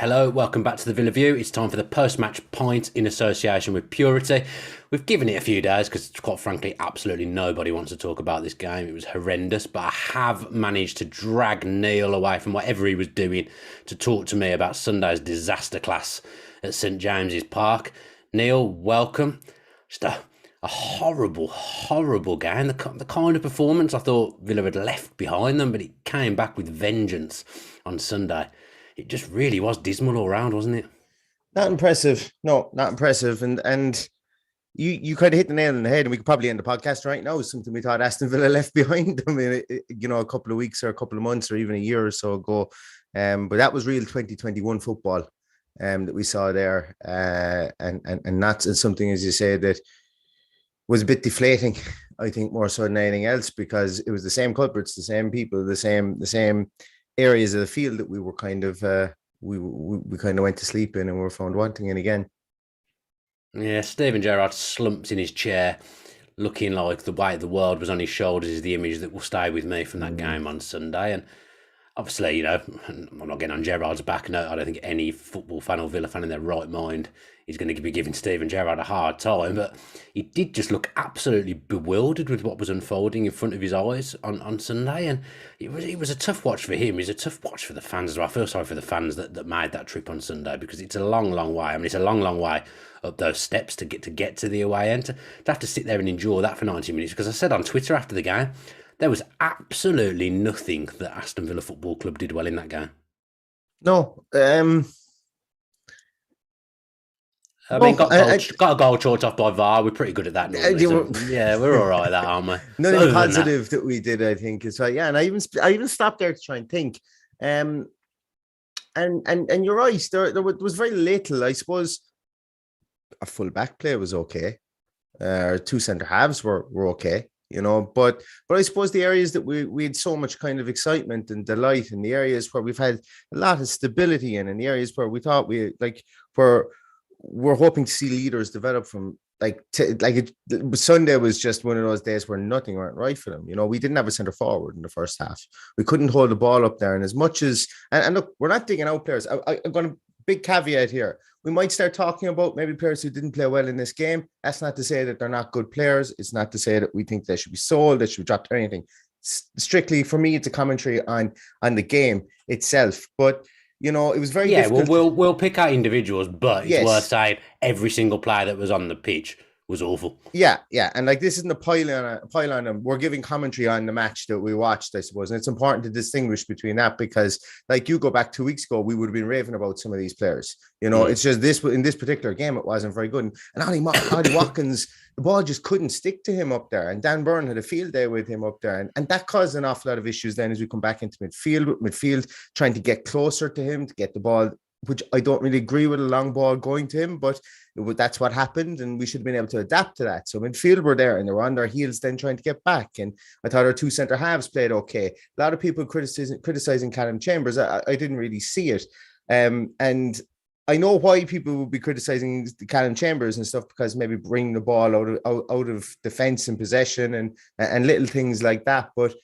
Hello, welcome back to the Villa View. It's time for the post-match pint in association with Purity. We've given it a few days because, quite frankly, absolutely nobody wants to talk about this game. It was horrendous, but I have managed to drag Neil away from whatever he was doing to talk to me about Sunday's disaster class at St James's Park. Neil, welcome. Just a horrible, horrible game. The kind of performance I thought Villa had left behind them, but it came back with vengeance on Sunday. It just really was dismal all round, wasn't it? Not impressive. No, not impressive. And you kind of hit the nail on the head, and we could probably end the podcast right now. Something we thought Aston Villa left behind them in, a couple of weeks or a couple of months or even a year or so ago. But that was real 2021 football that we saw there. And that's something, as you say, that was a bit deflating, I think, more so than anything else, because it was the same culprits, the same people, the same areas of the field that we were kind of we kind of went to sleep in and were found wanting in again. Yeah, Steven Gerrard slumped in his chair, looking like the weight of the world was on his shoulders, is the image that will stay with me from that game on Sunday. And obviously, I'm not getting on Gerrard's back. No, I don't think any football fan or Villa fan in their right mind is going to be giving Steven Gerrard a hard time. But he did just look absolutely bewildered with what was unfolding in front of his eyes on Sunday. And it was a tough watch for him. It was a tough watch for the fans as well. I feel sorry for the fans that made that trip on Sunday, because it's a long, long way. I mean, it's a long, long way up those steps to get to the away end. To have to sit there and endure that for 90 minutes. Because I said on Twitter after the game, there was absolutely nothing that Aston Villa Football Club did well in that game. No. Got a goal chalked off by VAR. We're pretty good at that normally. Yeah, we're all right at that, aren't we? Nothing positive that we did, I think, is right. Yeah, and I even stopped there to try and think. And you're right. There was very little. I suppose a full back play was okay. Two centre halves were okay. But I suppose the areas that we had so much kind of excitement and delight, in the areas where we've had a lot of stability in the areas where we thought where we're hoping to see leaders develop from, Sunday was just one of those days where nothing went right for them. We didn't have a centre forward in the first half. We couldn't hold the ball up there, and as much as and look, we're not digging out players. I'm going to big caveat here. We might start talking about maybe players who didn't play well in this game. That's not to say that they're not good players. It's not to say that we think they should be sold, they should be dropped or anything. Strictly, for me, it's a commentary on the game itself. But it was very difficult. We'll pick out individuals, but it's worth saying every single player that was on the pitch was awful. Yeah. And this isn't a pile on them. We're giving commentary on the match that we watched, I suppose. And it's important to distinguish between that, because you go back 2 weeks ago, we would have been raving about some of these players. It's just in this particular game, it wasn't very good. And Ollie Watkins, the ball just couldn't stick to him up there. And Dan Byrne had a field day with him up there. And that caused an awful lot of issues then as we come back into midfield, trying to get closer to him, to get the ball, which I don't really agree with, a long ball going to him, but that's what happened, and we should have been able to adapt to that. So midfield were there, and they were on their heels then trying to get back. And I thought our two centre halves played okay. A lot of people criticizing Callum Chambers. I didn't really see it. And I know why people would be criticizing Callum Chambers and stuff, because maybe bringing the ball out of defence and possession and little things like that. But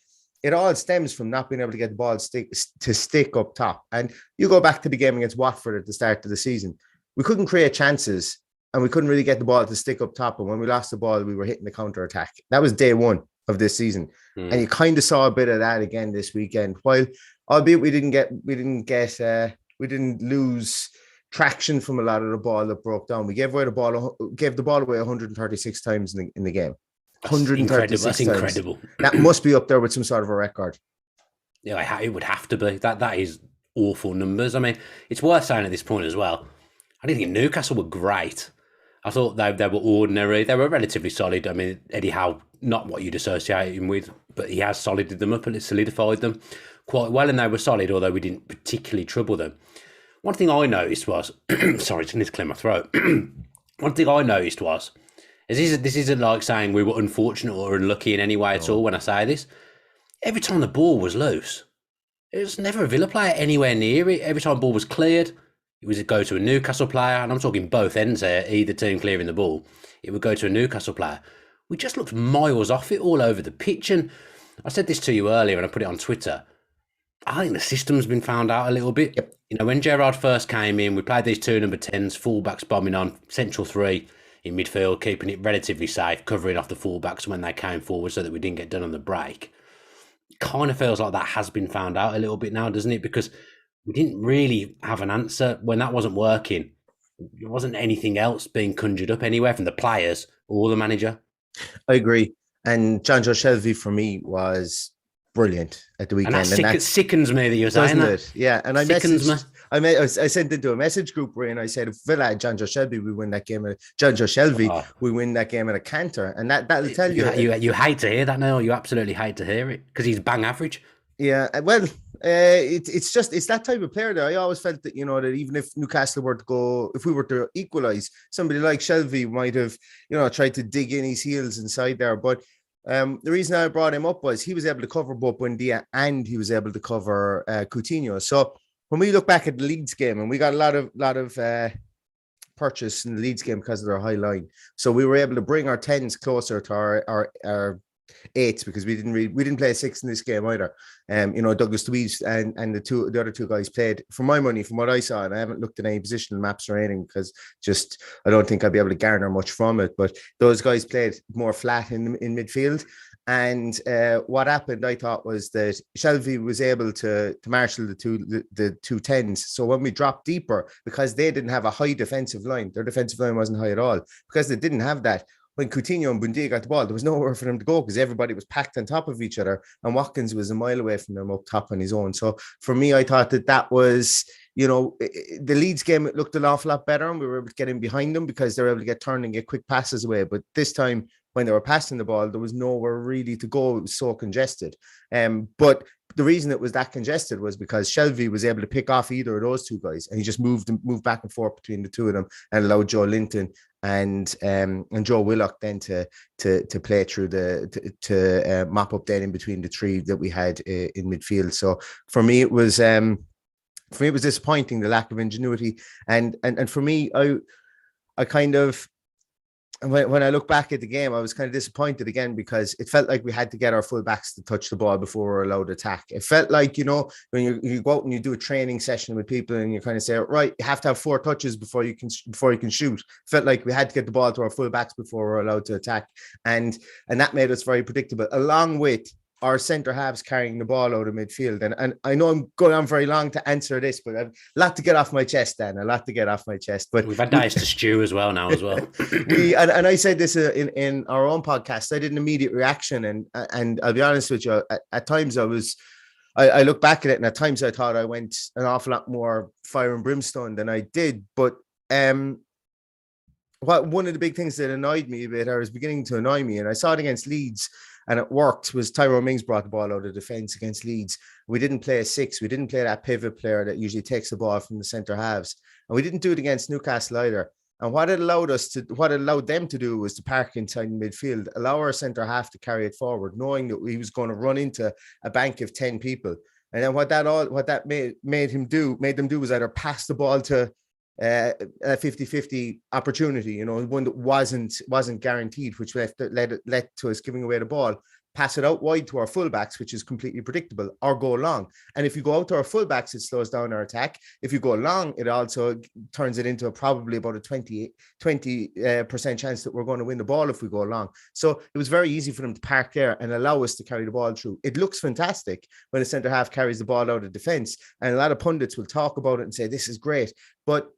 it all stems from not being able to get the ball to stick up top. And you go back to the game against Watford at the start of the season, we couldn't create chances and we couldn't really get the ball to stick up top. And when we lost the ball, we were hitting the counter attack. That was day one of this season. And you kind of saw a bit of that again this weekend. While, albeit we didn't lose traction from a lot of the ball that broke down. We gave the ball away 136 times in the game. 136 That's incredible. That must be up there with some sort of a record. Yeah, it would have to be. That is awful numbers. I mean, it's worth saying at this point as well, I didn't think Newcastle were great. I thought they were ordinary. They were relatively solid. I mean, Eddie Howe, not what you'd associate him with, but he has solidified them quite well, and they were solid, although we didn't particularly trouble them. One thing I noticed was, sorry, I need to clear my throat. One thing I noticed was, this isn't like saying we were unfortunate or unlucky in any way at all when I say this. Every time the ball was loose, it was never a Villa player anywhere near it. Every time the ball was cleared, it would go to a Newcastle player, and I'm talking both ends here, either team clearing the ball. It would go to a Newcastle player. We just looked miles off it all over the pitch. And I said this to you earlier and I put it on Twitter. I think the system's been found out a little bit. Yep. You know, when Gerrard first came in, we played these two number 10s, fullbacks bombing on, central three in midfield, keeping it relatively safe, covering off the fullbacks when they came forward so that we didn't get done on the break. It kind of feels like that has been found out a little bit now, doesn't it? Because we didn't really have an answer when that wasn't working. There wasn't anything else being conjured up anywhere from the players or the manager. I agree. And John Joe Shelby for me was brilliant at the weekend. And that sickens me that you're saying that. It? Yeah. And I sent into a message group where I said, if Villa and John Joe Shelby, we win that game. John Joe Shelby, we win that game at a canter. And that'll tell you. You hate to hear that now. You absolutely hate to hear it because he's bang average. Yeah. Well, it's that type of player that I always felt that, that even if Newcastle were to go, if we were to equalize, somebody like Shelby might have, tried to dig in his heels inside there. But the reason I brought him up was he was able to cover both Buendia and he was able to cover Coutinho. So when we look back at the Leeds game, and we got a lot of purchase in the Leeds game because of their high line, so we were able to bring our 10s closer to our 8s because we didn't play a 6 in this game either. Douglas Luiz and the other two guys played, for my money, from what I saw, and I haven't looked at any positional maps or anything because I don't think I'd be able to garner much from it. But those guys played more flat in midfield. And what happened, I thought, was that Shelby was able to marshal the two 10s. So when we dropped deeper, because they didn't have a high defensive line, their defensive line wasn't high at all, because they didn't have that. When Coutinho and Buendia got the ball, there was nowhere for them to go because everybody was packed on top of each other, and Watkins was a mile away from them up top on his own. So for me, I thought that was, the Leeds game, it looked an awful lot better, and we were able to get in behind them because they were able to get turned and get quick passes away. But this time, when they were passing the ball, there was nowhere really to go. It was so congested. But the reason it was that congested was because Shelby was able to pick off either of those two guys, and he just moved back and forth between the two of them and allowed Joe Linton and Joe Willock then to play through to mop up then in between the three that we had in midfield. So for me, it was disappointing, the lack of ingenuity, and for me, I kind of. When I look back at the game, I was kind of disappointed again because it felt like we had to get our fullbacks to touch the ball before we were allowed to attack. It felt like, when you go out and you do a training session with people and you kind of say, right, you have to have 4 touches before you can shoot. It felt like we had to get the ball to our fullbacks before we were allowed to attack. And that made us very predictable, along with our centre halves carrying the ball out of midfield. And I know I'm going on very long to answer this, but I've a lot to get off my chest, Dan. A lot to get off my chest. But we've had days to stew as well. And I said this in our own podcast. I did an immediate reaction, and I'll be honest with you. At times I look back at it, and at times I thought I went an awful lot more fire and brimstone than I did. But one of the big things that annoyed me a bit, or was beginning to annoy me, and I saw it against Leeds, and it worked, was Tyrone Mings brought the ball out of defence against Leeds. We didn't play a 6. We didn't play that pivot player that usually takes the ball from the centre halves. And we didn't do it against Newcastle either. And what it allowed them to do was to park inside midfield, allow our centre half to carry it forward, knowing that he was going to run into a bank of 10 people. And then what that made them do was either pass the ball to a 50-50 opportunity, one that wasn't guaranteed, which led to us giving away the ball, pass it out wide to our fullbacks, which is completely predictable, or go long. And if you go out to our fullbacks, it slows down our attack. If you go long, it also turns it into probably about a 20% chance that we're going to win the ball if we go long. So it was very easy for them to park there and allow us to carry the ball through. It looks fantastic when a centre half carries the ball out of defence, and a lot of pundits will talk about it and say this is great. But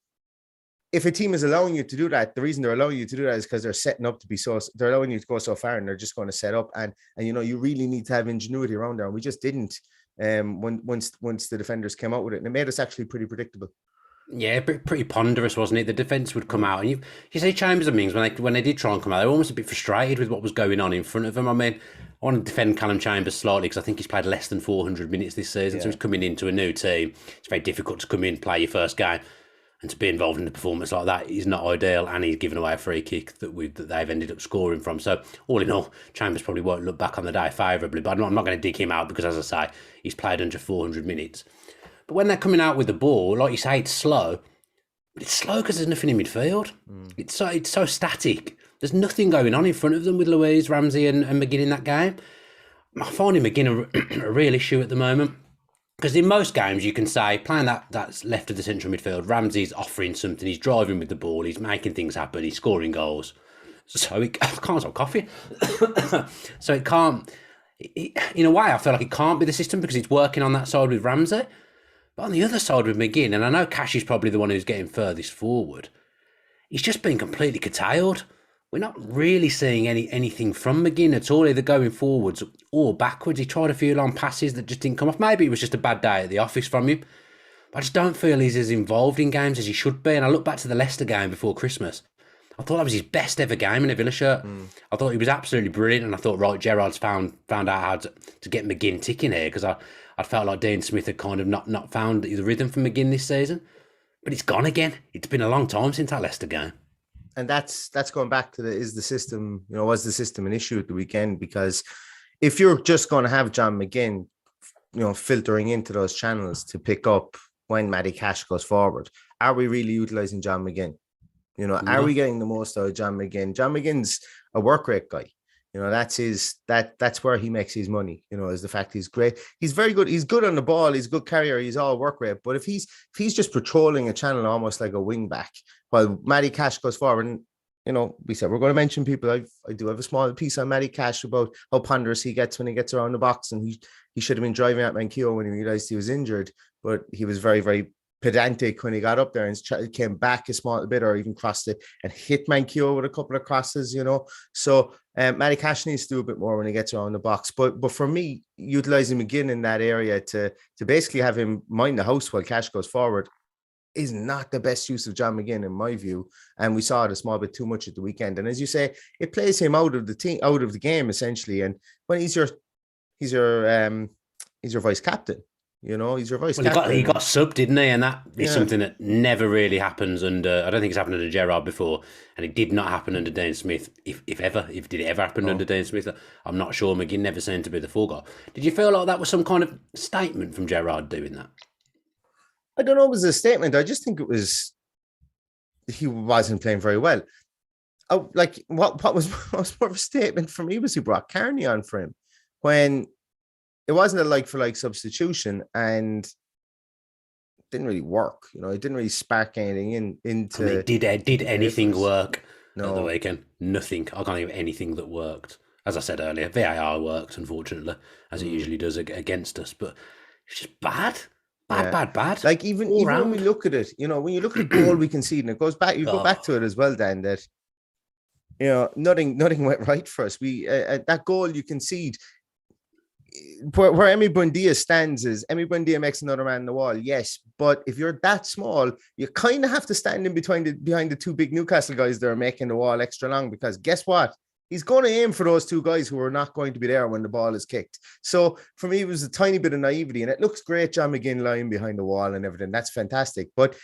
if a team is allowing you to do that, the reason they're allowing you to do that is because they're setting up to be they're allowing you to go so far, and they're just going to set up. And you really need to have ingenuity around there. And we just didn't once the defenders came out with it. And it made us actually pretty predictable. Yeah, pretty ponderous, wasn't it? The defence would come out, and you say Chambers and Mings, when they did try and come out, they were almost a bit frustrated with what was going on in front of them. I mean, I want to defend Callum Chambers slightly because I think he's played less than 400 minutes this season, so he's coming into a new team. It's very difficult to come in, play your first game, and to be involved in a performance like that is not ideal, and he's given away a free kick that they've ended up scoring from. So all in all, Chambers probably won't look back on the day favourably, but I'm not going to dig him out because, as I say, he's played under 400 minutes. But when they're coming out with the ball, like you say, it's slow. But it's slow because there's nothing in midfield. It's so static. There's nothing going on in front of them with Louise, Ramsey and McGinn in that game. I'm finding McGinn a real issue at the moment. Because in most games, you can say, playing that's left of the central midfield, Ramsey's offering something, he's driving with the ball, he's making things happen, he's scoring goals. So I can't stop coughing. So it can't, in a way, I feel like it can't be the system because it's working on that side with Ramsey. But on the other side with McGinn, and I know Cash is probably the one who's getting furthest forward, he's just been completely curtailed. We're not really seeing anything from McGinn at all, either going forwards or backwards. He tried a few long passes that just didn't come off. Maybe it was just a bad day at the office from him. But I just don't feel he's as involved in games as he should be. And I look back to the Leicester game before Christmas. I thought that was his best ever game in a Villa shirt. I thought he was absolutely brilliant. And I thought, right, Gerrard's found out how to get McGinn ticking here, because I felt like Dean Smith had kind of not found the rhythm from McGinn this season. But it's gone again. It's been a long time since that Leicester game. And that's going back to was the system an issue at the weekend? Because if you're just going to have John McGinn, filtering into those channels to pick up when Matty Cash goes forward, are we really utilizing John McGinn? Are we getting the most out of John McGinn? John McGinn's a work rate guy. That's where he makes his money, is the fact he's great. He's very good. He's good on the ball. He's a good carrier. He's all work rate. But if he's just patrolling a channel almost like a wing back while Matty Cash goes forward, and, we said we're going to mention people. I do have a small piece on Matty Cash about how ponderous he gets when he gets around the box. And he should have been driving at Manquillo when he realized he was injured, but he was very, very pedantic when he got up there and came back a small bit, or even crossed it and hit Manquillo with a couple of crosses, So Matty Cash needs to do a bit more when he gets around the box. But for me, utilizing McGinn in that area to basically have him mind the house while Cash goes forward is not the best use of John McGinn in my view. And we saw it a small bit too much at the weekend. And as you say, it plays him out of the game essentially. And when he's your vice captain. He's your vice captain. He got subbed, didn't he? And that is something that never really happens under. I don't think it's happened under Gerrard before, and it did not happen under Dean Smith. If did it ever happen under Dean Smith? I'm not sure. McGinn never seemed to be the fall guy. Did you feel like that was some kind of statement from Gerrard doing that? I don't know. It was a statement. I just think it was. He wasn't playing very well. What was more of a statement for me was he brought Kearney on for him when it wasn't a like for like substitution, and it didn't really work. It didn't really spark anything into. I mean, did anything work at the weekend? Nothing. I can't think of anything that worked. As I said earlier, VAR worked, unfortunately, as it usually does against us. But it's just bad. Bad. Like even when we look at it, when you look at the goal we concede, and it goes back. You go back to it as well, Dan. That nothing went right for us. We that goal you concede. Where Emi Buendia stands is Emi Buendia makes another man in the wall, yes, but if you're that small, you kind of have to stand in behind the two big Newcastle guys that are making the wall extra long, because guess what? He's going to aim for those two guys who are not going to be there when the ball is kicked. So for me, it was a tiny bit of naivety, and it looks great, John McGinn lying behind the wall and everything. That's fantastic. But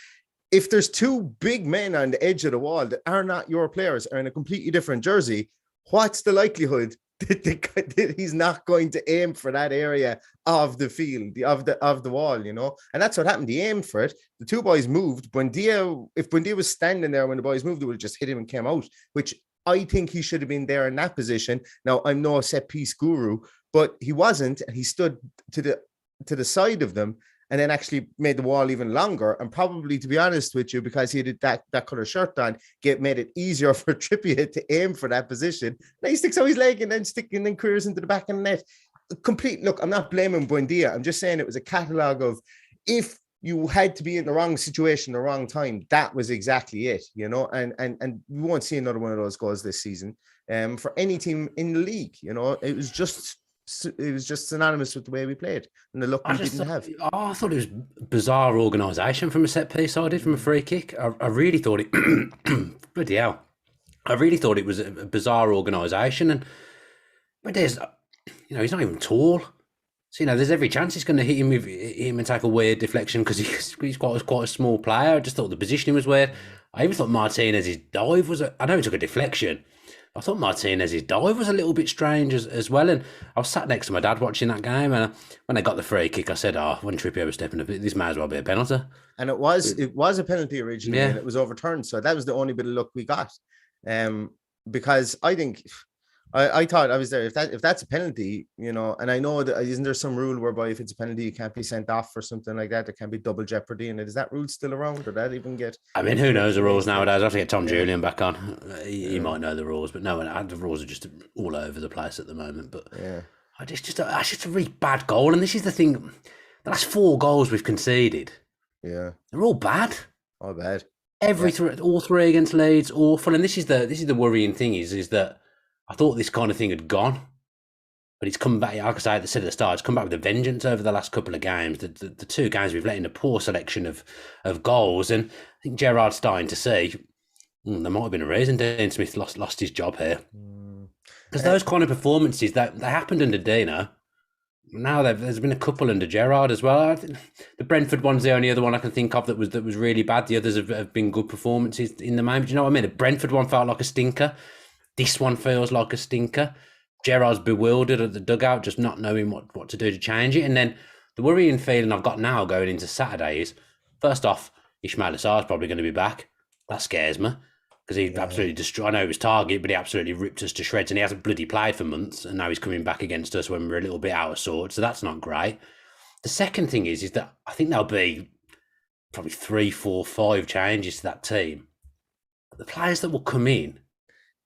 if there's two big men on the edge of the wall that are not your players, are in a completely different jersey, what's the likelihood that he's not going to aim for that area of the field, of the wall, and that's what happened. He aimed for it. The two boys moved. If Buendia was standing there when the boys moved, it would have just hit him and came out, which I think he should have been there in that position. Now, I'm no set piece guru, but he wasn't, and he stood to the side of them, and then actually made the wall even longer. And probably, to be honest with you, because he did that color shirt on, made it easier for Trippier to aim for that position. Now he sticks out his leg and then queers into the back of the net. Look, I'm not blaming Buendia. I'm just saying it was a catalogue of, if you had to be in the wrong situation, the wrong time, that was exactly it, and we won't see another one of those goals this season for any team in the league. It was just synonymous with the way we played and the luck we didn't have. I thought it was bizarre organisation from a set piece. I did, from a free kick. I really thought it. Bloody hell! I really thought it was a bizarre organisation, but he's not even tall. So there's every chance he's going to hit him and take a weird deflection, because he's quite a small player. I just thought the positioning was weird. I even thought Martinez's dive was. I know he took a deflection. I thought Martinez's dive was a little bit strange as well. And I was sat next to my dad watching that game, and when they got the free kick, I said, when Trippier was stepping up, this might as well be a penalty. And it was a penalty originally, and it was overturned. So that was the only bit of luck we got. Because I think I thought I was there. If that's a penalty, and I know that isn't there some rule whereby if it's a penalty, you can't be sent off or something like that. There can be double jeopardy in it. Is that rule still around, or that even get I mean, who knows implemented the in any rules nowadays? stage? I have to get Tom Yeah, Julian back on. He yeah, might know the rules, but no, the rules are just all over the place at the moment. But yeah, it's just a really bad goal. And this is the thing: the last 4 goals we've conceded, yeah. they're all bad. All bad. Every Yeah, three, all three against Leeds, awful. And this is the worrying thing is that I thought this kind of thing had gone, but it's come back. Like I said at the start, it's come back with a vengeance over the last couple of games. The 2 games we've let in a poor selection of goals, and I think Gerrard's starting to see there might have been a reason Dean Smith lost his job here, mm. because Uh, those kind of performances that they happened under Dino. Now there's been a couple under Gerrard as well. I think the Brentford one's the only other one I can think of that was really bad. The others have been good performances in the main. Do you know what I mean? The Brentford one felt like a stinker. This one feels like a stinker. Gerrard's bewildered at the dugout, just not knowing what to do to change it. And then the worrying feeling I've got now going into Saturday is, first off, Ismail Assar's probably going to be back. That scares me, because he yeah, absolutely destroyed. I know he was target, but he absolutely ripped us to shreds, and he hasn't bloody played for months, and now he's coming back against us when we're a little bit out of sorts. So that's not great. The second thing is that I think there'll be probably 3, 4, 5 changes to that team. But the players that will come in,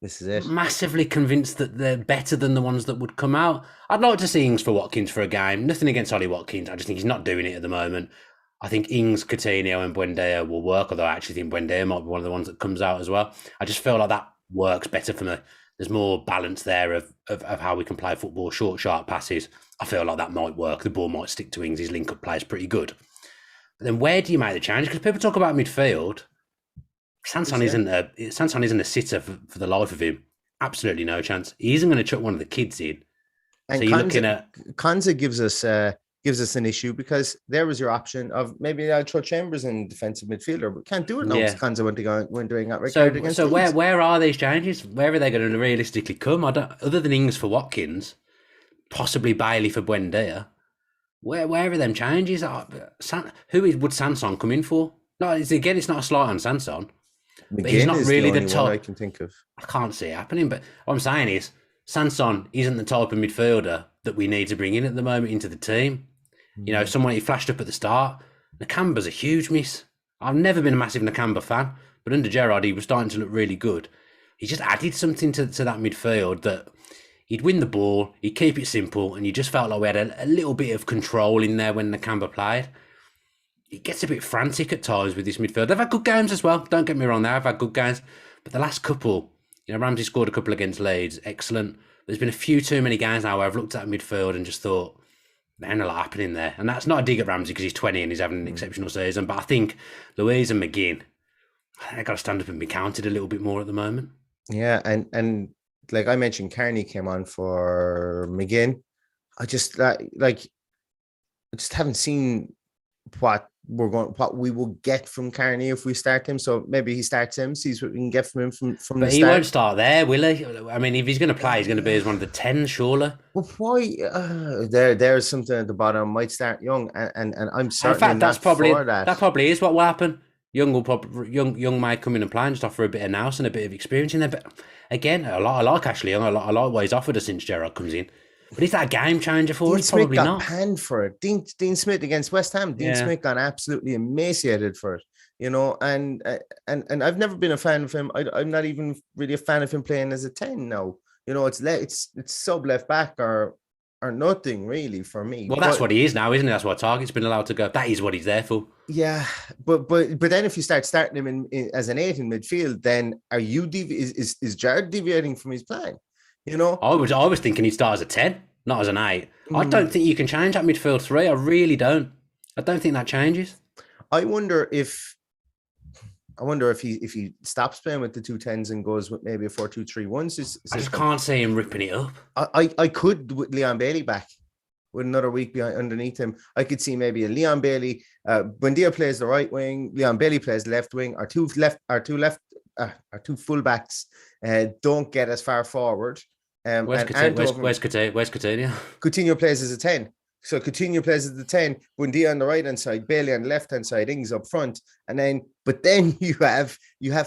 this is it. massively convinced that they're better than the ones that would come out. I'd like to see Ings for Watkins for a game. Nothing against Ollie Watkins. I just think he's not doing it at the moment. I think Ings, Coutinho, and Buendia will work, although I actually think Buendia might be one of the ones that comes out as well. I just feel like that works better for me. There's more balance there of how we can play football, short, sharp passes. I feel like that might work. The ball might stick to Ings. His link-up play is pretty good. But then where do you make the change? Because people talk about midfield. This Sanson is it. isn't a sitter for the life of him. Absolutely no chance. He isn't going to chuck one of the kids in. So And you're looking at Konza gives us an issue because there was your option of maybe I'll throw Chambers in defensive midfielder, but can't do it now because yeah. Konza went doing that record So against so Leeds. where are these changes? Where are they going to realistically come? I don't. Other than Ings for Watkins, possibly Bailey for Buendia. Where are them changes? Would Sanson come in for? No, it's not a slight on Sanson, but he's McGinn not is the really the only one I top. can think of. I can't see it happening. But what I'm saying is, Sanson isn't the type of midfielder that we need to bring in at the moment into the team. Someone he flashed up at the start. Nakamba's a huge miss. I've never been a massive Nakamba fan, but under Gerrard, he was starting to look really good. He just added something to that midfield that he'd win the ball, he'd keep it simple, and you just felt like we had a little bit of control in there when Nakamba played. It gets a bit frantic at times with this midfield. They've had good games as well. Don't get me wrong, they've had good games. But the last couple, Ramsey scored a couple against Leeds, excellent. There's been a few too many games now where I've looked at midfield and just thought, there's a lot happening there. And that's not a dig at Ramsey because he's 20 and he's having an exceptional season. But I think Louise and McGinn, they've got to stand up and be counted a little bit more at the moment. Yeah, and like I mentioned, Carney came on for McGinn. I just I just haven't seen what what we will get from Carney if we start him. So maybe he starts him, sees what we can get from him from the But he start. won't start there, will he? I mean, if he's going to play, he's going to be as one of the 10, surely. Well, why? There's something at the bottom. Might start young, and I'm In certainly fact, not for that that. probably is what will happen. Young might come in and play and just offer a bit of nous and a bit of experience in there. But again, I like Ashley Young. I like what he's offered us since Gerrard comes in. But is that a game changer for Dean us? Smith Probably got not. panned for it. Dean Smith against West Ham. Dean Yeah. Smith got absolutely emaciated for it. And I've never been a fan of him. I'm not even really a fan of him playing as a 10 now. It's sub left back or nothing really for me. Well, that's what he is now, isn't it? That's what Target's been allowed to go. That is what he's there for. Yeah, but then if you start starting him as an 8 in midfield, then are you is Jared deviating from his plan? I was thinking he'd start as a 10, not as an 8. I Mm. don't think you can change that midfield 3. I really don't. I don't think that changes. I wonder if he stops playing with the 2 10s and goes with maybe a 4-2-3-1 I just system. can't see him ripping it up. I could with Leon Bailey back with another week behind underneath him. I could see maybe a Leon Bailey. Buendia plays the right wing. Leon Bailey plays the left wing. Our two fullbacks don't get as far forward. Where's Coutinho? Coutinho plays as a 10. So Coutinho plays as the 10, Buendia on the right hand side, Bailey on the left hand side, Ings up front. But then you have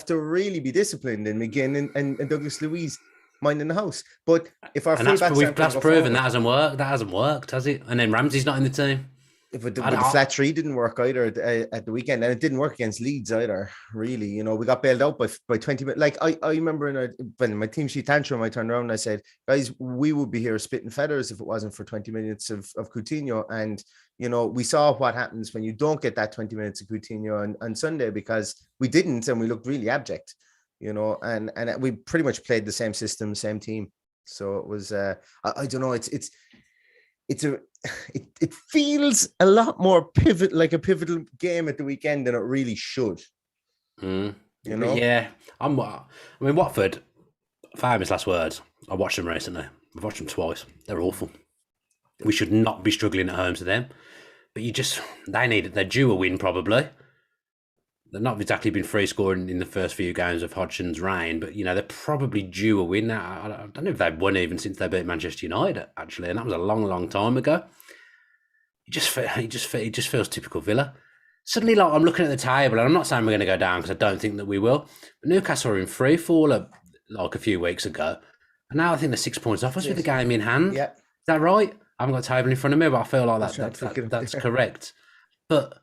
to really be disciplined in McGinn and Douglas Luiz. minding the house. But if our And that's fullbacks aren't going to go proven forward, that hasn't worked. That hasn't worked, has it? And then Ramsey's not in the team. but I the don't, flat three didn't work either at the weekend, and it didn't work against Leeds either. Really, we got bailed out by 20 minutes. Like I remember when my team sheet tantrum, I turned around and I said, guys, we would be here spitting feathers if it wasn't for 20 minutes of Coutinho. And we saw what happens when you don't get that 20 minutes of Coutinho on Sunday, because we didn't, and we looked really abject. And we pretty much played the same system, same team. So it was I don't know, it feels a lot more like a pivotal game at the weekend than it really should. Yeah. I mean, Watford, famous last words. I watched them recently. I've watched them twice. They're awful. We should not be struggling at home to them. But they're due a win probably. They've not exactly been free scoring in the first few games of Hodgson's reign, but they're probably due a win. Now, I don't know if they've won even since they beat Manchester United, actually, and that was a long, long time ago. It just feels typical Villa. Suddenly, like, I'm looking at the table, and I'm not saying we're going to go down because I don't think that we will. But Newcastle were in free fall like a few weeks ago, and now I think they're 6 points off us with the game in hand. Yeah, is that right? I haven't got a table in front of me, but I feel like that's correct. But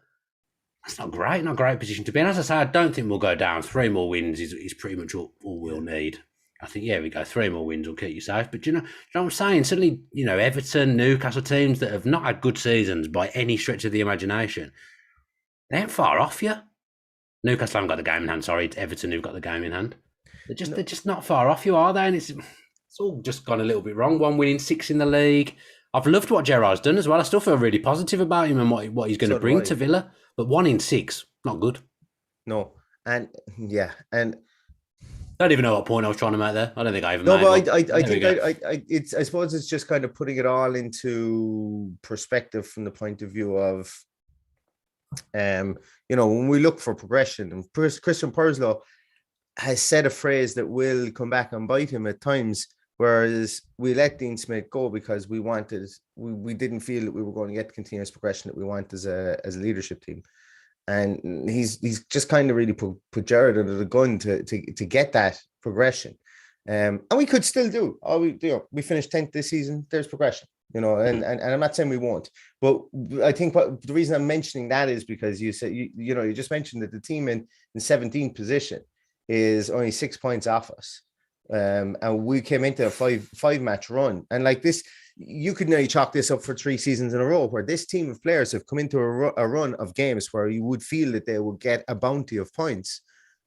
that's not great position to be in. As I say, I don't think we'll go down. 3 more wins is pretty much all we'll need. I think, we go 3 more wins will keep you safe. But you know what I'm saying? Suddenly, Everton, Newcastle, teams that have not had good seasons by any stretch of the imagination, they ain't far off you. Newcastle haven't got the game in hand. Sorry, it's Everton who've got the game in hand. They're just not far off you, are they? And it's all just gone a little bit wrong. 1 win in 6 in the league. I've loved what Gerrard's done as well. I still feel really positive about him and what he's going to bring to Villa. But 1 in 6, not good. No, and and I don't even know what point I was trying to make there. I don't think I even. No, made but I suppose it's just kind of putting it all into perspective from the point of view of, when we look for progression, and Christian Purslow has said a phrase that will come back and bite him at times. Whereas we let Dean Smith go because we didn't feel that we were going to get the continuous progression that we want as a leadership team, and he's just kind of really put Gerrard under the gun to get that progression, and we could still do. We finished 10th this season. There's progression, and I'm not saying we won't, but I think the reason I'm mentioning that is because you said you just mentioned that the team in 17th position is only 6 points off us. And we came into a five match run, and like this, you could nearly chalk this up for 3 seasons in a row, where this team of players have come into a run of games where you would feel that they would get a bounty of points,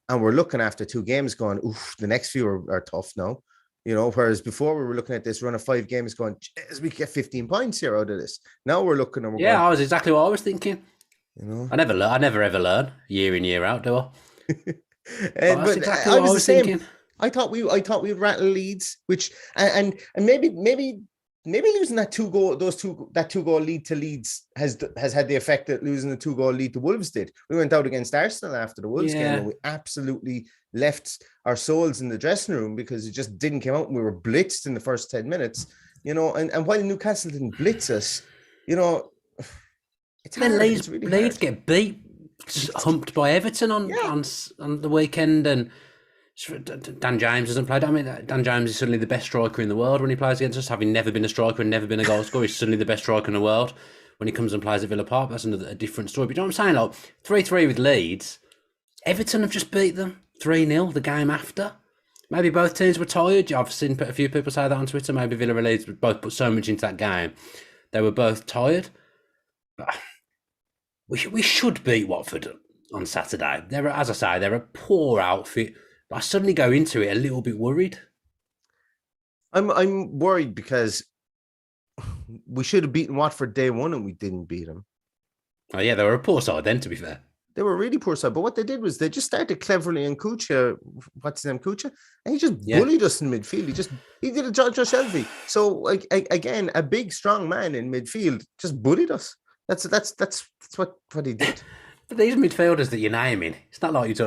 and we're looking after 2 games going, oof, the next few are tough now, whereas before we were looking at this run of 5 games going, as we get 15 points here out of this. Now we're looking and going, I was exactly what I was thinking. I never ever learn year in, year out, do I? But exactly I was the same. Thinking. I thought we'd rattle Leeds, which and maybe losing that 2-goal lead to Leeds has had the effect that losing the 2-goal lead to Wolves did. We went out against Arsenal after the Wolves game, and we absolutely left our souls in the dressing room because it just didn't come out, and we were blitzed in the first 10 minutes. And while Newcastle didn't blitz us, it's hard. Leeds get beat, humped by Everton on the weekend, and Dan James hasn't played. I mean, Dan James is suddenly the best striker in the world when he plays against us, having never been a striker and never been a goal scorer. He's suddenly the best striker in the world when he comes and plays at Villa Park. That's a different story. But you know what I'm saying? Like 3-3 with Leeds. Everton have just beat them 3-0 the game after. Maybe both teams were tired. I've seen a few people say that on Twitter. Maybe Villa and Leeds both put so much into that game. They were both tired. But we should beat Watford on Saturday. As I say, they're a poor outfit. But I suddenly go into it a little bit worried. I'm worried because we should have beaten Watford day 1 and we didn't beat them. Oh yeah, they were a poor side then, to be fair. They were a really poor side. But what they did was they just started cleverly in Kucha. What's his name, Kucha? And he just bullied us in midfield. He did a Josh Shelby. So like again, a big strong man in midfield just bullied us. That's what he did. But these midfielders that you're naming, it's not like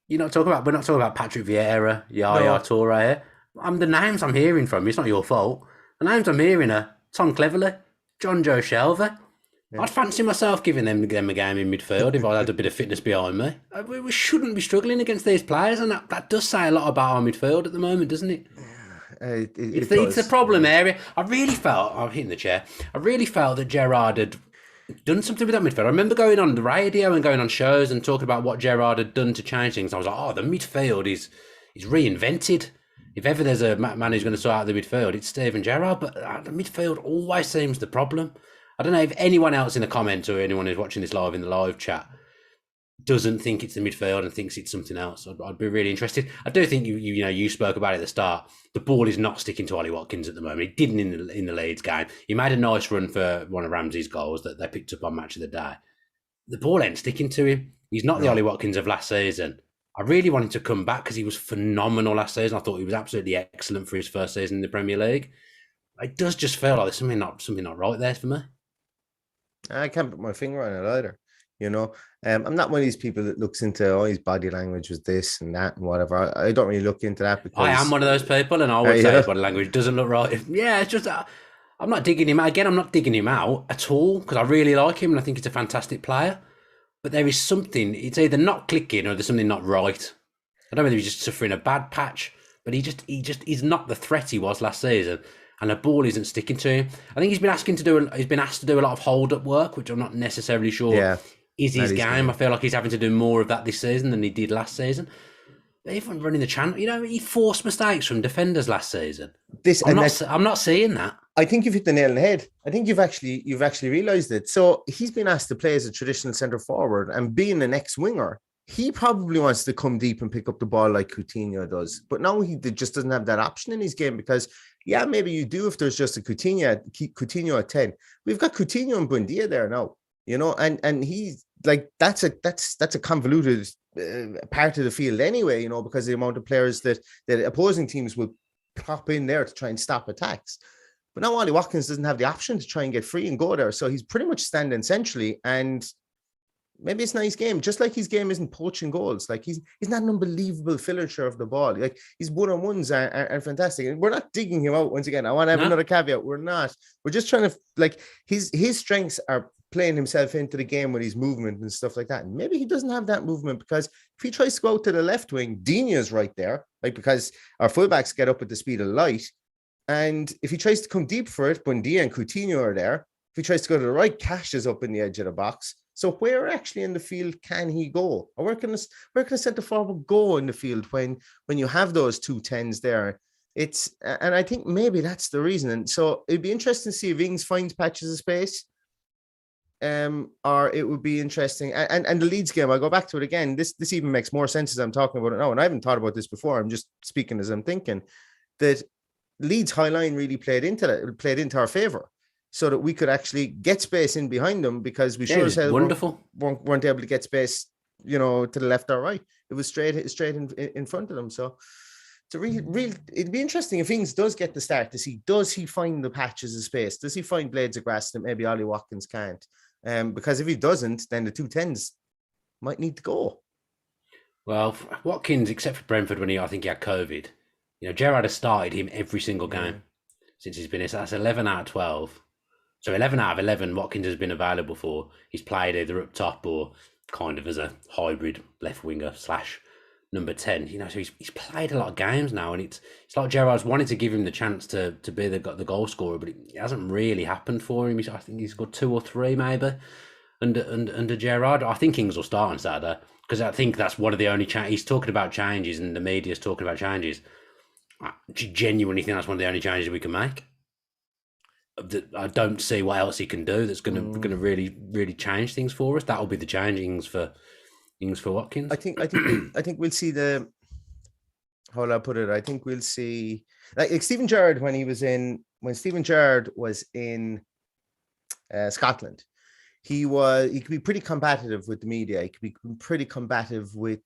we're not talking about Patrick Vieira, Yaya Toure here. The names I'm hearing from, it's not your fault. The names I'm hearing are Tom Cleverley, John Joe Shelby. Yeah. I'd fancy myself giving them a game in midfield if I had a bit of fitness behind me. We shouldn't be struggling against these players, and that does say a lot about our midfield at the moment, doesn't it? It's a problem area. I really felt, I'm hitting the chair, I really felt that Gerrard had done something with that midfield. I remember going on the radio and going on shows and talking about what Gerrard had done to change things. I was like, oh, the midfield is reinvented. If ever there's a man who's going to sort out the midfield, it's Steven Gerrard. But the midfield always seems the problem. I don't know if anyone else in the comments or anyone who's watching this live in the live chat doesn't think it's the midfield and thinks it's something else. I'd be really interested. I do think you spoke about it at the start. The ball is not sticking to Ollie Watkins at the moment. It didn't in the Leeds game. He made a nice run for one of Ramsey's goals that they picked up on Match of the Day. The ball ain't sticking to him. He's not the Ollie Watkins of last season. I really wanted to come back because he was phenomenal last season. I thought he was absolutely excellent for his first season in the Premier League. It does just feel like there's something not right there for me. I can't put my finger on it either. I'm not one of these people that looks into his body language was this and that and whatever. I don't really look into that because I am one of those people, and I would say his body language doesn't look right. Yeah, it's just I'm not digging him out. Again, I'm not digging him out at all because I really like him and I think he's a fantastic player. But there is something, it's either not clicking or there's something not right. I don't know whether he's just suffering a bad patch, but he's not the threat he was last season. And the ball isn't sticking to him. I think he's been asked to do a lot of hold-up work, which I'm not necessarily sure is his game. I feel like he's having to do more of that this season than he did last season. But even running the channel, he forced mistakes from defenders last season. I'm not seeing that. I think you've hit the nail on the head. I think you've actually realised it. So he's been asked to play as a traditional centre forward and being an ex-winger. He probably wants to come deep and pick up the ball like Coutinho does. But now he just doesn't have that option in his game because, maybe you do if there's just a Coutinho at 10. We've got Coutinho and Buendia there now, and he's like, that's a convoluted part of the field anyway, because the amount of players that opposing teams will pop in there to try and stop attacks. But now Ollie Watkins doesn't have the option to try and get free and go there. So he's pretty much standing centrally, and maybe it's not his game. Just like his game isn't poaching goals. Like he's not an unbelievable finisher of the ball. Like his one-on-ones are fantastic. And we're not digging him out once again. I want to have another caveat. We're not. We're just trying to his strengths are playing himself into the game with his movement and stuff like that. And maybe he doesn't have that movement because if he tries to go out to the left wing, Dini's right there. Because our fullbacks get up at the speed of light. And if he tries to come deep for it, Buendia and Coutinho are there. If he tries to go to the right, Cash is up in the edge of the box. So where actually in the field can he go? Or where can a centre forward go in the field when you have those 2 10s there? And I think maybe that's the reason. And so it'd be interesting to see if Ings finds patches of space. Or it would be interesting. And the Leeds game, I'll go back to it again. This even makes more sense as I'm talking about it now. And I haven't thought about this before. I'm just speaking as I'm thinking that Leeds high line really played into our favour, so that we could actually get space in behind them because we sure as hell weren't able to get space, to the left or right. It was straight in front of them. So it's a real. It'd be interesting if Ings does get the start to see, does he find the patches of space? Does he find blades of grass that maybe Ollie Watkins can't? Because if he doesn't, then the 2 10s might need to go. Well, Watkins, except for Brentford when I think he had COVID, Gerrard has started him every single game since he's been here. So that's 11 out of 12. So 11 out of 11 Watkins has been available for. He's played either up top or kind of as a hybrid left winger / number 10. So he's played a lot of games now, and it's like Gerrard's wanted to give him the chance to be the goal scorer, but it hasn't really happened for him. I think he's got 2 or 3 maybe under Gerrard. I think Ings will start on Saturday because I think that's one of the only he's talking about changes, and the media's talking about changes. I genuinely think that's one of the only changes we can make. I don't see what else he can do that's going to really, really change things for us. That'll be the changings for Watkins. I think we'll see the. How will I put it? I think we'll see like Steven Gerrard when Steven Gerrard was in Scotland. He could be pretty combative with the media. He could be pretty combative with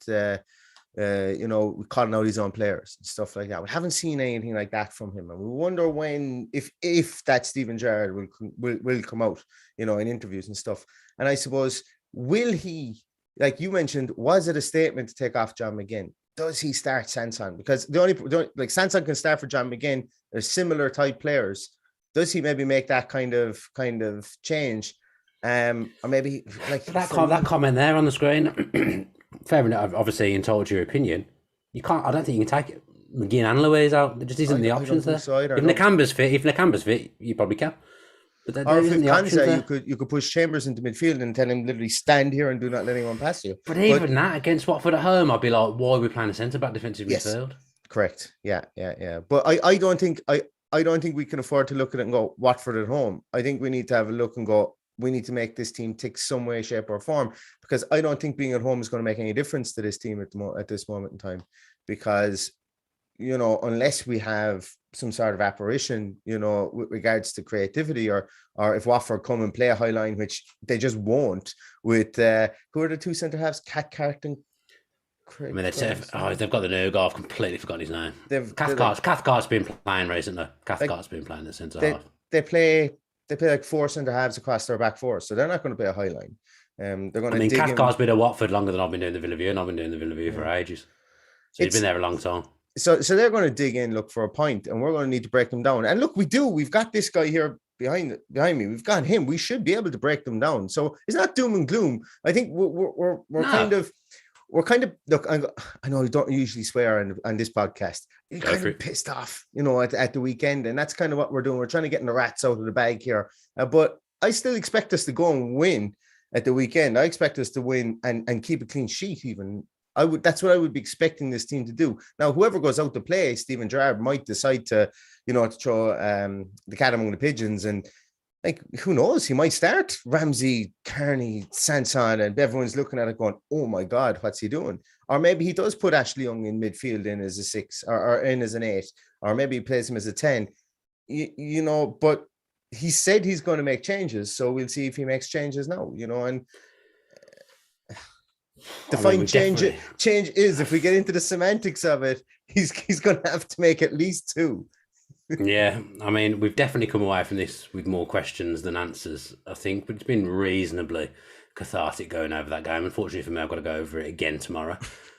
calling out his own players and stuff like that. We haven't seen anything like that from him, and we wonder when, if that Steven Gerrard will come out, in interviews and stuff. And I suppose, will he, like you mentioned, was it a statement to take off John McGinn? Does he start Sanson? Because the only Sanson can start for John McGinn. They're similar type players. Does he maybe make that kind of change? Or maybe that comment there on the screen. Fair enough. Obviously, you told your opinion. I don't think you can take McGinn and Louise out. There just isn't the I don't options there. think so either, If no. Nakamba's fit, you probably can. But there Or if isn't the options Kanza, there. you could push Chambers into midfield and tell him literally stand here and do not let anyone pass you. But even that against Watford at home, I'd be like, why are we playing a centre back defensive Yes. midfield? Correct. Yeah. But I don't think I don't think we can afford to look at it and go Watford at home. I think we need to have a look and go, we need to make this team tick some way, shape, or form, because I don't think being at home is going to make any difference to this team at this moment in time. Because, you know, unless we have some sort of apparition, you know, with regards to creativity, or if Watford come and play a high line, which they just won't, with who are the two centre halves, Cathcart and Craig. I mean, they've got the new guy. I've completely forgotten his name. Cathcart's been playing recently. Cathcart's been playing the centre half. They play like four centre halves across their back four, so they're not going to play a high line. They're going to. Cathcart's been at Watford longer than I've been doing the Villa View, and I've been doing the Villa View for ages. So he's been there a long time. So they're going to dig in, look for a point, and we're going to need to break them down. And look, we do. We've got this guy here behind me. We've got him. We should be able to break them down. So it's not doom and gloom. I think we're kind of look. I know I don't usually swear on this podcast. You're kind of pissed off, you know, at the weekend, and that's kind of what we're doing. We're trying to get the rats out of the bag here, but I still expect us to go and win at the weekend. I expect us to win and keep a clean sheet. Even that's what I would be expecting this team to do. Now, whoever goes out to play, Stephen Gerrard might decide to, you know, to throw the cat among the pigeons, and like, who knows? He might start Ramsey, Kearney, Sanson, and everyone's looking at it going, oh my God, what's he doing? Or maybe he does put Ashley Young in midfield in as a 6 or in as an 8, or maybe he plays him as a 10, you know, but he said he's going to make changes. So we'll see if he makes changes now, you know, and change is, if we get into the semantics of it, he's going to have to make at least 2. Yeah, I mean, we've definitely come away from this with more questions than answers, I think, but it's been reasonably cathartic going over that game. Unfortunately for me, I've got to go over it again tomorrow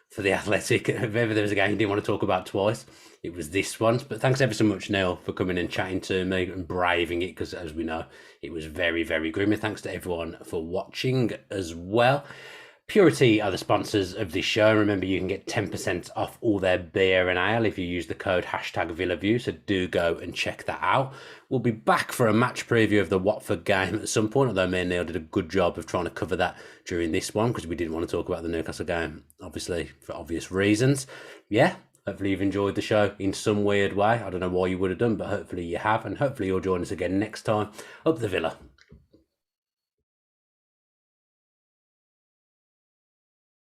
for the Athletic. If ever there was a game you didn't want to talk about twice, it was this one. But thanks ever so much, Neil, for coming and chatting to me and braving it, because as we know, it was very, very grim. And thanks to everyone for watching as well. Purity are the sponsors of this show. Remember, you can get 10% off all their beer and ale if you use the code #VillaView, so do go and check that out. We'll be back for a match preview of the Watford game at some point, although me and Neil did a good job of trying to cover that during this one, because we didn't want to talk about the Newcastle game, obviously, for obvious reasons. Yeah, hopefully you've enjoyed the show in some weird way. I don't know why you would have done, but hopefully you have, and hopefully you'll join us again next time. Up the Villa.